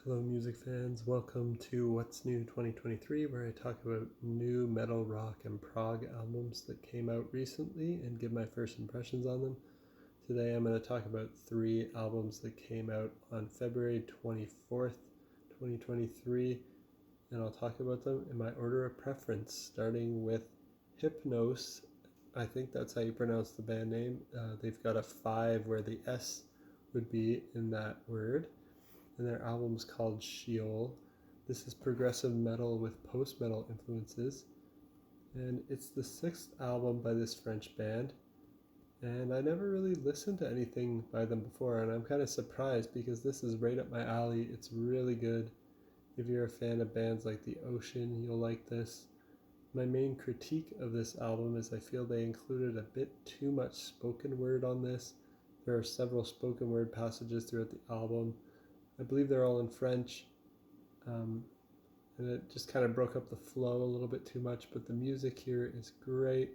Hello music fans, welcome to What's New 2023, where I talk about new metal, rock, and prog albums that came out recently and give my first impressions on them. Today I'm going to talk about 3 albums that came out on February 24th, 2023, and I'll talk about them in my order of preference, starting with Hypno5e. I think that's how you pronounce the band name. They've got a 5 where the S would be in that word. And their album's called Sheol. This is progressive metal with post-metal influences, and it's the 6th album by this French band, and I never really listened to anything by them before, and I'm kind of surprised because this is right up my alley. It's really good. If you're a fan of bands like The Ocean, you'll like this. My main critique of this album is I feel they included a bit too much spoken word on this. There are several spoken word passages throughout the album. I believe they're all in French, and it just kind of broke up the flow a little bit too much, but the music here is great.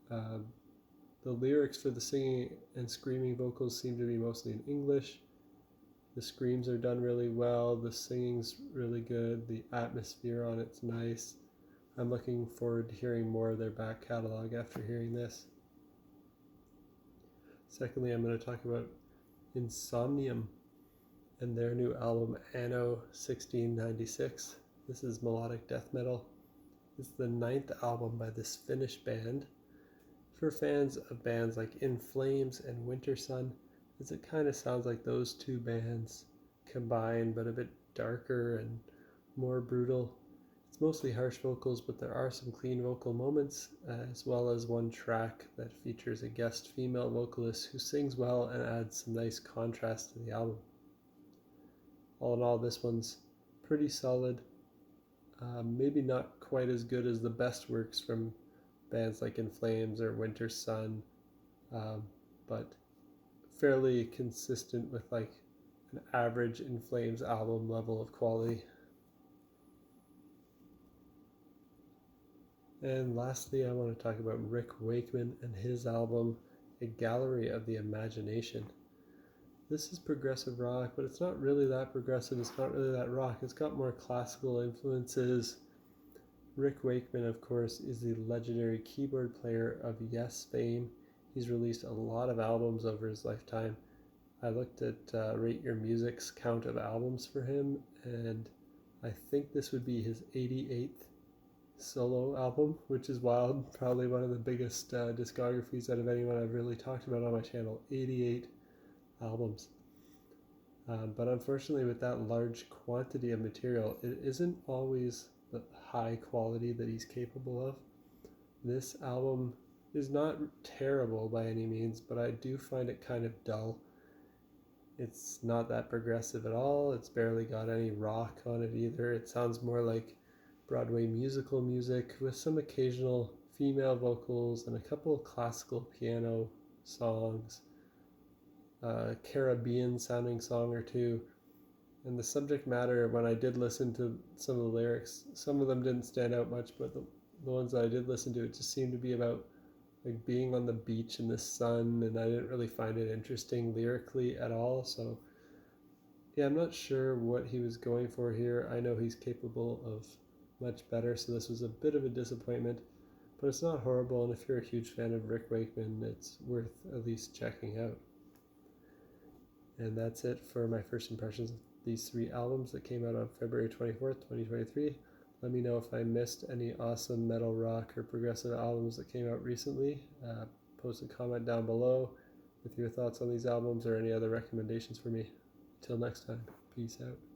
The lyrics for the singing and screaming vocals seem to be mostly in English. The screams are done really well, the singing's really good, the atmosphere on it's nice. I'm looking forward to hearing more of their back catalog after hearing this. Secondly, I'm going to talk about Insomnium and their new album Anno 1696. This is melodic death metal. It's the 9th album by this Finnish band. For fans of bands like In Flames and Winter Sun, as it kind of sounds like those two bands combined, but a bit darker and more brutal. It's mostly harsh vocals, but there are some clean vocal moments, as well as one track that features a guest female vocalist who sings well and adds some nice contrast to the album. All in all, this one's pretty solid. Maybe not quite as good as the best works from bands like In Flames or Winter Sun, but fairly consistent with like an average In Flames album level of quality. And lastly, I want to talk about Rick Wakeman and his album, A Gallery of the Imagination. This is progressive rock, but it's not really that progressive, it's not really that rock, it's got more classical influences. Rick Wakeman, of course, is the legendary keyboard player of Yes fame. He's released a lot of albums over his lifetime. I looked at Rate Your Music's count of albums for him, and I think this would be his 88th solo album, which is wild. Probably one of the biggest discographies out of anyone I've really talked about on my channel. 88 albums. But unfortunately, with that large quantity of material, it isn't always the high quality that he's capable of. This album is not terrible by any means, but I do find it kind of dull. It's not that progressive at all. It's barely got any rock on it either. It sounds more like Broadway musical music with some occasional female vocals and a couple of classical piano songs. Caribbean sounding song or two, and the subject matter, when I did listen to some of the lyrics, some of them didn't stand out much, but the ones that I did listen to, it just seemed to be about like being on the beach in the sun, and I didn't really find it interesting lyrically at all. So yeah, I'm not sure what he was going for here. I know he's capable of much better, so this was a bit of a disappointment, but it's not horrible, and if you're a huge fan of Rick Wakeman, it's worth at least checking out. And that's it for my first impressions of these 3 albums that came out on February 24th, 2023. Let me know if I missed any awesome metal, rock, or progressive albums that came out recently. Post a comment down below with your thoughts on these albums or any other recommendations for me. Until next time, peace out.